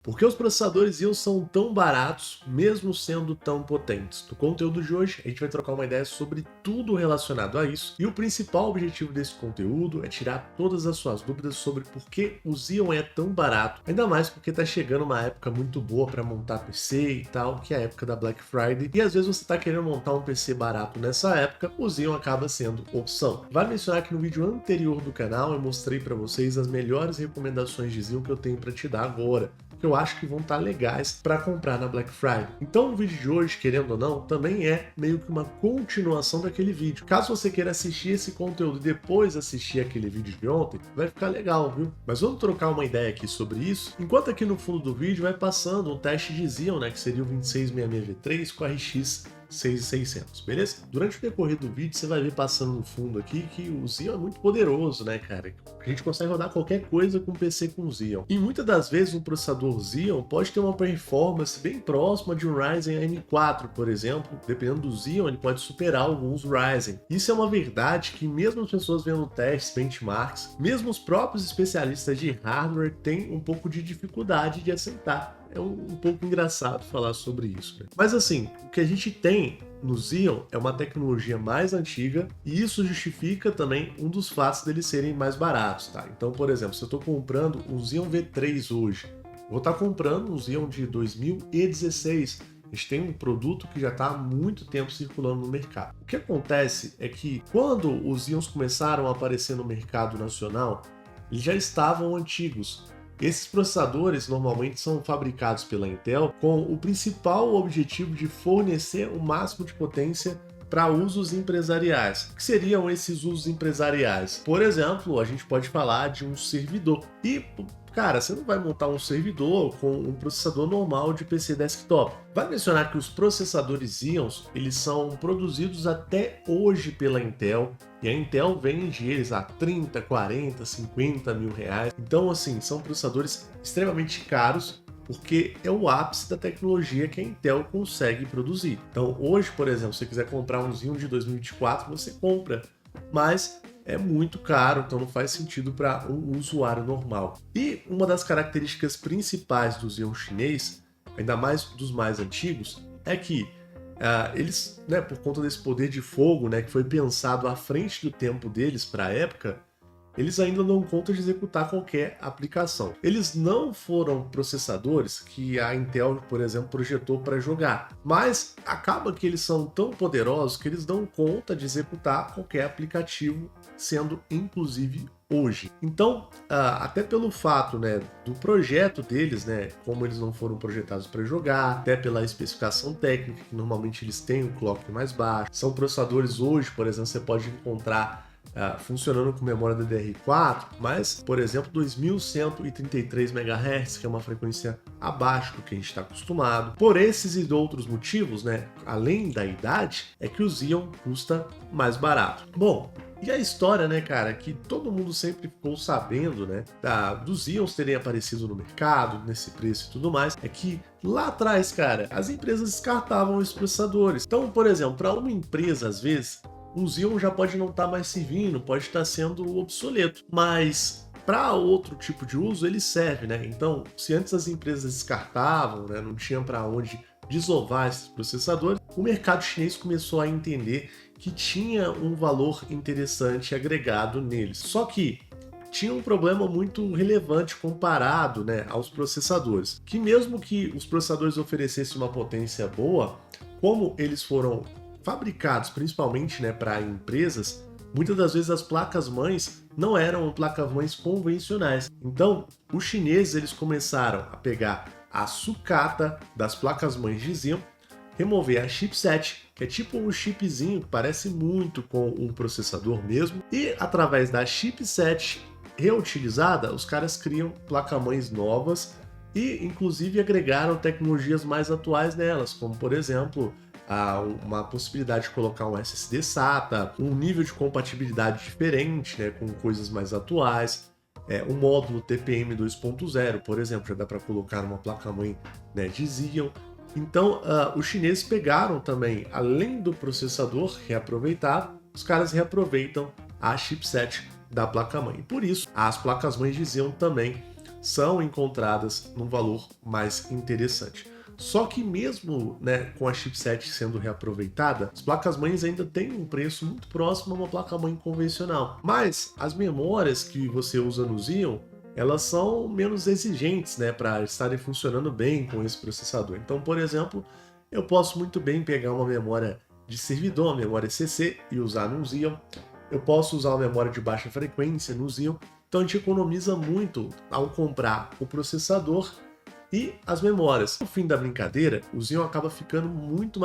Por que os processadores Xeon são tão baratos, mesmo sendo tão potentes? No conteúdo de hoje, a gente vai trocar uma ideia sobre tudo relacionado a isso, e o principal objetivo desse conteúdo é tirar todas as suas dúvidas sobre por que o Xeon é tão barato, ainda mais porque tá chegando uma época muito boa para montar PC e tal, que é a época da Black Friday, e às vezes você tá querendo montar um PC barato nessa época, o Xeon acaba sendo opção. Vale mencionar que no vídeo anterior do canal eu mostrei para vocês as melhores recomendações de Xeon que eu tenho para te dar agora, que eu acho que vão estar legais para comprar na Black Friday. Então o vídeo de hoje, querendo ou não, também é meio que uma continuação daquele vídeo. Caso você queira assistir esse conteúdo e depois assistir aquele vídeo de ontem, vai ficar legal, viu? Mas vamos trocar uma ideia aqui sobre isso, enquanto aqui no fundo do vídeo vai passando um teste de Xeon, né, que seria o 2666V3 com RX 6600, beleza? Durante o decorrer do vídeo você vai ver passando no fundo aqui que o Xeon é muito poderoso, né, cara? A gente consegue rodar qualquer coisa com PC com Xeon. E muitas das vezes um processador Xeon pode ter uma performance bem próxima de um Ryzen M4, por exemplo. Dependendo do Xeon, ele pode superar alguns Ryzen. Isso é uma verdade que mesmo as pessoas vendo testes, benchmarks, mesmo os próprios especialistas de hardware têm um pouco de dificuldade de aceitar. É um pouco engraçado falar sobre isso, né? Mas assim, o que a gente tem no Xeon é uma tecnologia mais antiga e isso justifica também um dos fatos deles serem mais baratos, tá? Então, por exemplo, se eu estou comprando um Xeon V3 hoje, vou estar comprando um Xeon de 2016. A gente tem um produto que já está há muito tempo circulando no mercado. O que acontece é que quando os Xeons começaram a aparecer no mercado nacional, eles já estavam antigos. Esses processadores normalmente são fabricados pela Intel com o principal objetivo de fornecer o máximo de potência para usos empresariais. O que seriam esses usos empresariais? Por exemplo, a gente pode falar de um servidor. E, cara, você não vai montar um servidor com um processador normal de PC desktop. Vale mencionar que os processadores Xeon, eles são produzidos até hoje pela Intel, e a Intel vende eles a 30, 40, 50 mil reais. Então, assim, são processadores extremamente caros, porque é o ápice da tecnologia que a Intel consegue produzir. Então, hoje, por exemplo, se você quiser comprar um Xeon de 2024, você compra, mas é muito caro, então não faz sentido para um usuário normal. E uma das características principais do Xeon chinês, ainda mais dos mais antigos, é que eles, né, por conta desse poder de fogo, né, que foi pensado à frente do tempo deles para a época, eles ainda dão conta de executar qualquer aplicação. Eles não foram processadores que a Intel, por exemplo, projetou para jogar, mas acaba que eles são tão poderosos que eles dão conta de executar qualquer aplicativo, sendo inclusive hoje. Então, até pelo fato, né, do projeto deles, né, como eles não foram projetados para jogar, até pela especificação técnica, que normalmente eles têm um clock mais baixo, são processadores hoje, por exemplo, você pode encontrar funcionando com memória DDR4, mas, por exemplo, 2133 MHz, que é uma frequência abaixo do que a gente está acostumado. Por esses e outros motivos, né, além da idade, é que o Xeon custa mais barato. Bom, e a história, né, cara, que todo mundo sempre ficou sabendo, né, dos Xeons terem aparecido no mercado, nesse preço e tudo mais, é que lá atrás, cara, as empresas descartavam esses processadores. Então, por exemplo, para uma empresa, às vezes, o Xeon já pode não estar mais servindo, pode estar sendo obsoleto, mas para outro tipo de uso ele serve, né? Então, se antes as empresas descartavam, né, não tinham para onde desovar esses processadores, o mercado chinês começou a entender que tinha um valor interessante agregado neles. Só que tinha um problema muito relevante comparado, né, aos processadores, que mesmo que os processadores oferecessem uma potência boa, como eles foram fabricados principalmente, né, para empresas, muitas das vezes as placas-mães não eram placas-mães convencionais. Então, os chineses eles começaram a pegar a sucata das placas-mães de Xeon, remover a chipset, que é tipo um chipzinho que parece muito com um processador mesmo, e através da chipset reutilizada, os caras criam placa-mães novas e inclusive agregaram tecnologias mais atuais nelas, como por exemplo uma possibilidade de colocar um SSD SATA, um nível de compatibilidade diferente, né, com coisas mais atuais, um módulo TPM 2.0, por exemplo, já dá para colocar uma placa-mãe, né, de Xeon. Então, os chineses pegaram também, além do processador reaproveitado, os caras reaproveitam a chipset da placa-mãe. Por isso, as placas-mães de Xeon também são encontradas num valor mais interessante. Só que mesmo, né, com a chipset sendo reaproveitada, as placas-mães ainda têm um preço muito próximo a uma placa-mãe convencional. Mas as memórias que você usa no Xeon, elas são menos exigentes, né, para estarem funcionando bem com esse processador. Então, por exemplo, eu posso muito bem pegar uma memória de servidor, uma memória CC, e usar no Xeon. Eu posso usar uma memória de baixa frequência no Xeon. Então a gente economiza muito ao comprar o processador e as memórias. No fim da brincadeira, o Xeon acaba ficando muito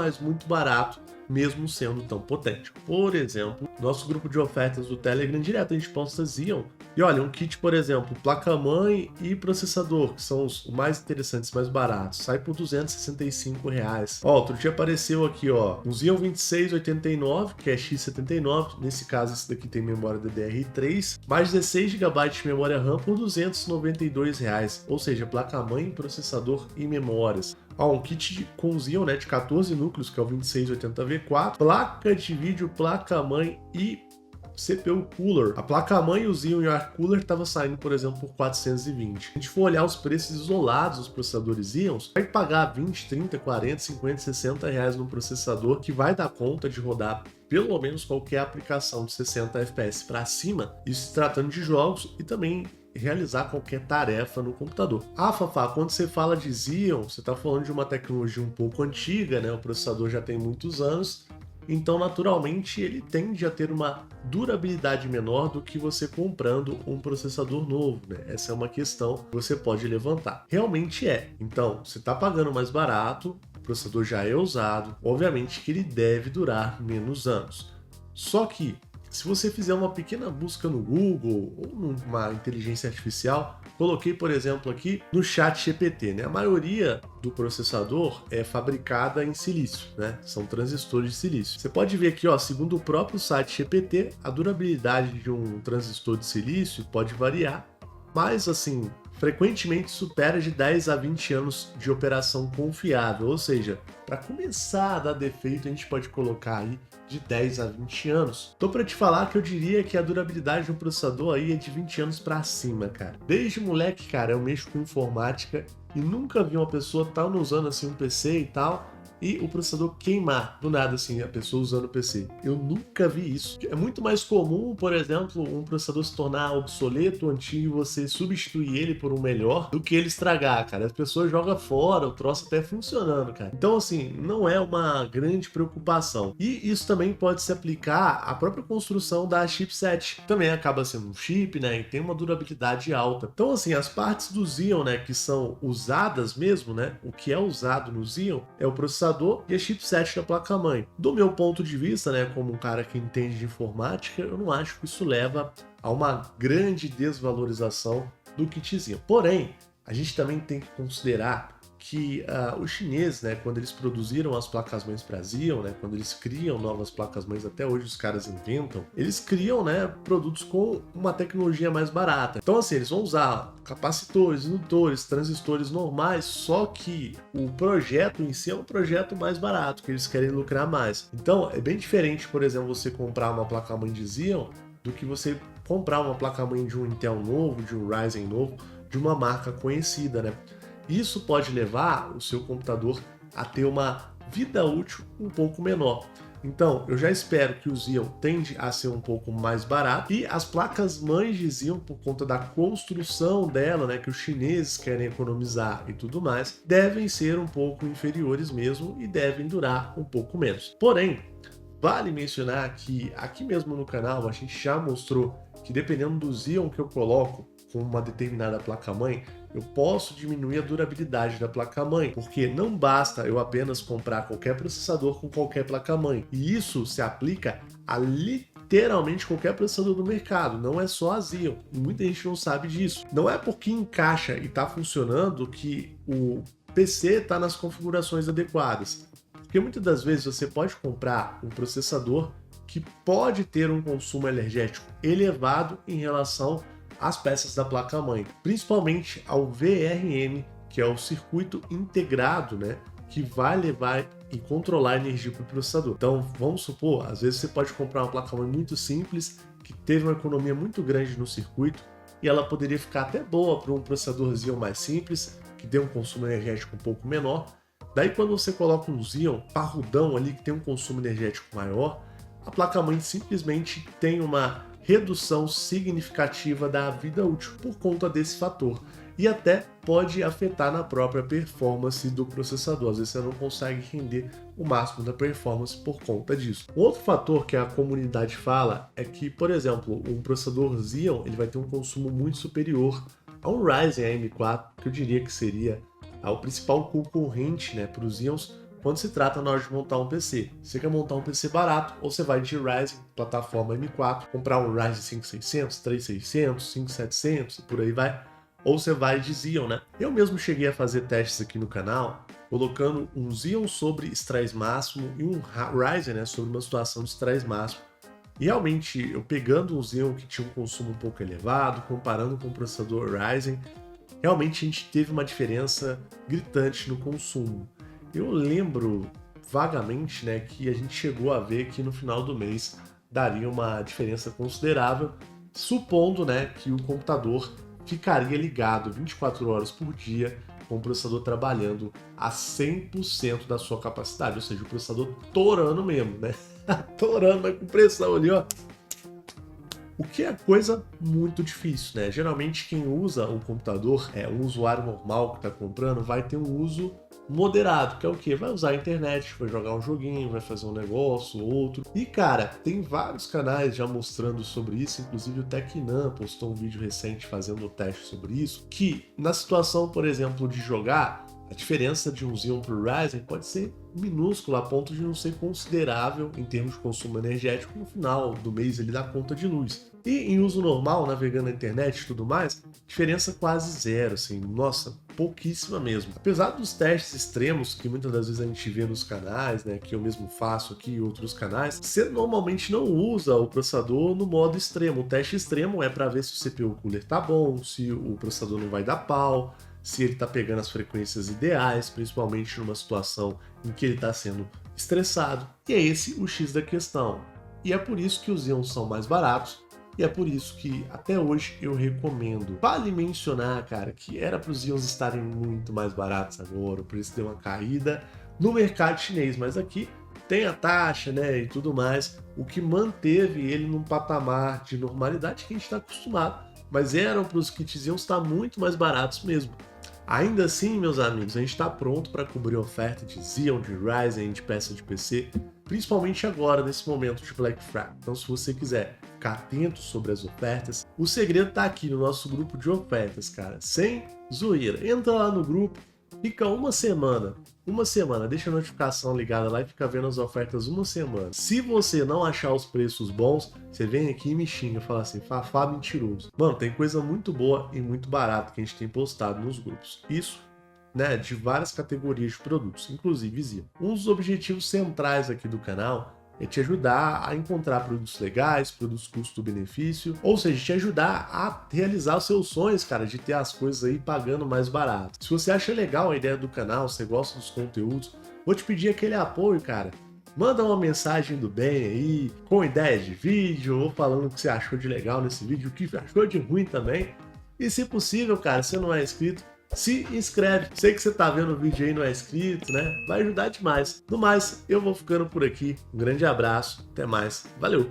barato, mesmo sendo tão potente. Por exemplo, nosso grupo de ofertas do Telegram direto a gente posta Xeon. E olha, um kit, por exemplo, placa-mãe e processador, que são os mais interessantes, mais baratos, sai por R$265. Ó, outro dia apareceu aqui, ó, um Xeon 2689, que é x79, nesse caso esse daqui tem memória DDR3, mais 16 GB de memória RAM por R$292, ou seja, placa-mãe, processador e memórias. Ó, um kit com Xeon, né, de 14 núcleos, que é o 2680V4, placa de vídeo, placa-mãe e CPU Cooler. A placa-mãe, o Xeon e o Arc Cooler estava saindo, por exemplo, por 420. Se a gente for olhar os preços isolados dos processadores Xeon, vai pagar 20, 30, 40, 50, 60 reais num processador que vai dar conta de rodar pelo menos qualquer aplicação de 60 FPS para cima, isso se tratando de jogos e também realizar qualquer tarefa no computador. Ah, Fafá, quando você fala de Xeon, você está falando de uma tecnologia um pouco antiga, né? O processador já tem muitos anos, então naturalmente ele tende a ter uma durabilidade menor do que você comprando um processador novo, né? Essa é uma questão que você pode levantar. Realmente é. Então, você está pagando mais barato, o processador já é usado, obviamente que ele deve durar menos anos. Só que se você fizer uma pequena busca no Google ou numa inteligência artificial, coloquei, por exemplo, aqui no ChatGPT, né? A maioria do processador é fabricada em silício, né? São transistores de silício. Você pode ver aqui, ó, segundo o próprio site GPT, a durabilidade de um transistor de silício pode variar, mas assim, frequentemente supera de 10 a 20 anos de operação confiável, ou seja, para começar a dar defeito a gente pode colocar aí de 10 a 20 anos. Tô para te falar que eu diria que a durabilidade de um processador aí é de 20 anos para cima, cara. Desde moleque, cara, eu mexo com informática e nunca vi uma pessoa tão usando assim um PC e tal, e o processador queimar do nada, assim, a pessoa usando o PC. Eu nunca vi isso. É muito mais comum, por exemplo, um processador se tornar obsoleto, antigo, e você substituir ele por um melhor, do que ele estragar, cara. As pessoas jogam fora, o troço até funcionando, cara. Então, assim, não é uma grande preocupação. E isso também pode se aplicar à própria construção da chipset. Também acaba sendo um chip, né, e tem uma durabilidade alta. Então, assim, as partes do Xeon, né, que são usadas mesmo, né, o que é usado no Xeon é o processador e a chipset da placa-mãe. Do meu ponto de vista, né, como um cara que entende de informática, eu não acho que isso leva a uma grande desvalorização do kitzinho. Porém, a gente também tem que considerar que os chineses, né, quando eles produziram as placas-mães para Xeon, né, quando eles criam novas placas-mães, até hoje os caras inventam, eles criam, né, produtos com uma tecnologia mais barata. Então, assim, eles vão usar capacitores, indutores, transistores normais, só que o projeto em si é um projeto mais barato, que eles querem lucrar mais. Então, é bem diferente, por exemplo, você comprar uma placa-mãe de Xeon do que você comprar uma placa-mãe de um Intel novo, de um Ryzen novo, de uma marca conhecida, né? Isso pode levar o seu computador a ter uma vida útil um pouco menor. Então, eu já espero que o Xeon tende a ser um pouco mais barato e as placas-mães de Xeon, por conta da construção dela, né, que os chineses querem economizar e tudo mais, devem ser um pouco inferiores mesmo e devem durar um pouco menos. Porém, vale mencionar que aqui mesmo no canal a gente já mostrou que dependendo do Xeon que eu coloco com uma determinada placa-mãe, eu posso diminuir a durabilidade da placa-mãe, porque não basta eu apenas comprar qualquer processador com qualquer placa-mãe. E isso se aplica a literalmente qualquer processador do mercado, não é só a Xeon. E muita gente não sabe disso. Não é porque encaixa e está funcionando que o PC está nas configurações adequadas. Porque muitas das vezes você pode comprar um processador que pode ter um consumo energético elevado em relação as peças da placa-mãe, principalmente ao VRM, que é o circuito integrado, né, que vai levar e controlar a energia para o processador. Então, vamos supor, às vezes você pode comprar uma placa-mãe muito simples, que teve uma economia muito grande no circuito, e ela poderia ficar até boa para um processador Xeon mais simples, que tem um consumo energético um pouco menor. Daí quando você coloca um Xeon parrudão ali, que tem um consumo energético maior, a placa-mãe simplesmente tem uma redução significativa da vida útil por conta desse fator. E até pode afetar na própria performance do processador. Às vezes você não consegue render o máximo da performance por conta disso. Um outro fator que a comunidade fala é que, por exemplo, um processador Xeon ele vai ter um consumo muito superior a um Ryzen AM4, que eu diria que seria o principal concorrente, né, para os Xeons quando se trata na hora de montar um PC. Você quer montar um PC barato, ou você vai de Ryzen, plataforma M4, comprar um Ryzen 5600, 3600, 5700 e por aí vai, ou você vai de Xeon, né? Eu mesmo cheguei a fazer testes aqui no canal, colocando um Xeon sobre estresse máximo e um Ryzen, né, sobre uma situação de estresse máximo. E realmente, eu pegando um Xeon que tinha um consumo um pouco elevado, comparando com o processador Ryzen, realmente a gente teve uma diferença gritante no consumo. Eu lembro vagamente, né, que a gente chegou a ver que no final do mês daria uma diferença considerável, supondo, né, que o computador ficaria ligado 24 horas por dia com o processador trabalhando a 100% da sua capacidade, ou seja, o processador torando mesmo, né? Torando, mas com pressão ali, ó. O que é coisa muito difícil, né? Geralmente quem usa o computador, um usuário normal que está comprando, vai ter um uso moderado, que é o quê? Vai usar a internet, vai jogar um joguinho, vai fazer um negócio, outro. E cara, tem vários canais já mostrando sobre isso, inclusive o Tecnan postou um vídeo recente fazendo um teste sobre isso, que na situação, por exemplo, de jogar, a diferença de um Xeon para o Ryzen pode ser minúscula, a ponto de não ser considerável em termos de consumo energético no final do mês ele dá conta de luz. E em uso normal, navegando na internet e tudo mais, diferença quase zero, assim, nossa, pouquíssima mesmo. Apesar dos testes extremos que muitas das vezes a gente vê nos canais, né, que eu mesmo faço aqui em outros canais, você normalmente não usa o processador no modo extremo. O teste extremo é para ver se o CPU cooler tá bom, se o processador não vai dar pau, se ele está pegando as frequências ideais, principalmente numa situação em que ele está sendo estressado. E é esse o X da questão. E é por isso que os Xeons são mais baratos, e é por isso que até hoje eu recomendo. Vale mencionar, cara, que era para os Xeons estarem muito mais baratos agora, por isso deu uma caída no mercado chinês, mas aqui tem a taxa, né, e tudo mais, o que manteve ele num patamar de normalidade que a gente está acostumado, mas eram para os kits Xeons estar muito mais baratos mesmo. Ainda assim, meus amigos, a gente está pronto para cobrir a oferta de Xeon, de Ryzen, de peça de PC, principalmente agora, nesse momento de Black Friday. Então, se você quiser ficar atento sobre as ofertas, o segredo está aqui no nosso grupo de ofertas, cara, sem zoeira. Entra lá no grupo, fica uma semana, deixa a notificação ligada lá e fica vendo as ofertas uma semana. Se você não achar os preços bons, você vem aqui e me xinga, fala assim, Fafá mentiroso. Mano, tem coisa muito boa e muito barata que a gente tem postado nos grupos. Isso, né, de várias categorias de produtos, inclusive Xeon. Um dos objetivos centrais aqui do canal é te ajudar a encontrar produtos legais, produtos custo-benefício, ou seja, te ajudar a realizar os seus sonhos, cara, de ter as coisas aí pagando mais barato. Se você acha legal a ideia do canal, você gosta dos conteúdos, vou te pedir aquele apoio, cara. Manda uma mensagem do bem aí, com ideias de vídeo, ou falando o que você achou de legal nesse vídeo, o que achou de ruim também. E se possível, cara, se não é inscrito, se inscreve. Sei que você tá vendo o vídeo aí e não é inscrito, né? Vai ajudar demais. No mais, eu vou ficando por aqui. Um grande abraço, até mais. Valeu!